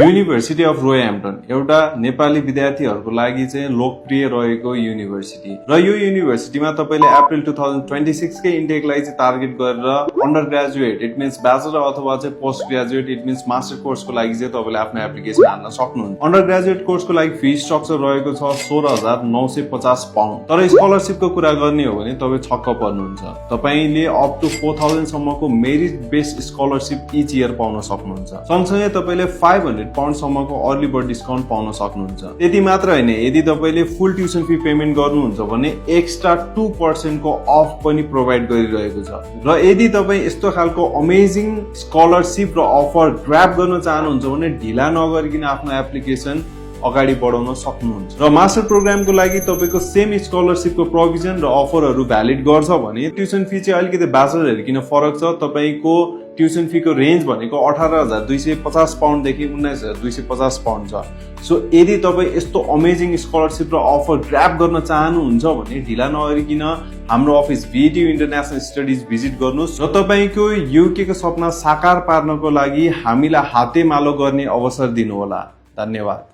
University of रोयहम्पटन एउटा नेपाली विद्यार्थीहरूको लागि चाहिँ लोकप्रिय रहेको युनिभर्सिटी र यो युनिभर्सिटीमा तपाईले अप्रिल 2026 कै इन्टेकलाई चाहिँ टार्गेट गरेर undergraduate it means bachelor अथवा चाहिँ postgraduate it means master कोर्सको लागि चाहिँ तपाईले आफ्नो एप्लिकेसन हाल्न सक्नुहुन्छ। अन्डर ग्रेजुएट कोर्सको लागि फी स्ट्रक्चर रहेको छ 16,950 पाउन्ड। तर स्कलरशिपको कुरा गर्ने हो भने तपाई छक्क पर्नुहुन्छ। तपाईले अप टु 4,000 सम्मको merit based scholarship each year पाउन सक्नुहुन्छ। सँगसँगै तपाईले 500 पाउन्ड सम्मको अर्ली बर्ड डिस्काउन्ट पाउन सक्नुहुन्छ। त्यति मात्र हैन, यदि तपाईले फुल ट्युसन फी पेमेन्ट गर्नुहुन्छ भने एक्स्ट्रा 2% को अफ पनि प्रोभाइड गरिरहेको छ। र यदि तपाई यस्तो खालको अमेजिङ स्कलरशिप र अफर ग्र्याब गर्न चाहनुहुन्छ भने ढिला नगरिकन आफ्नो एप्लिकेसन अगाडि बढाउन सक्नुहुन्छ। र मास्टर प्रोग्रामको लागि तपाईको सेम स्कलरशिपको प्रोभिजन र अफरहरू भ्यालिड गर्छ भने ट्युसन फी चाहिँ अलिकति ब्याचलर हेरिकन फरक छ। तपाईको ट्युसन फी को रेन्ज भनेको 18,250 पाउन्ड देखि 19,250 पाउन्ड छ। सो यदि तपाई यस्तो अमेजिङ स्कलरशिप र अफर ग्र्याब गर्न चाहनुहुन्छ भने ढिला नगरिकन हाम्रो office VTU international studies visit गर्नुहोस् र तपाईको युके को सपना साकार पार्नको लागि हामीलाई हातेमालो गर्ने अवसर दिनुहोला। धन्यवाद।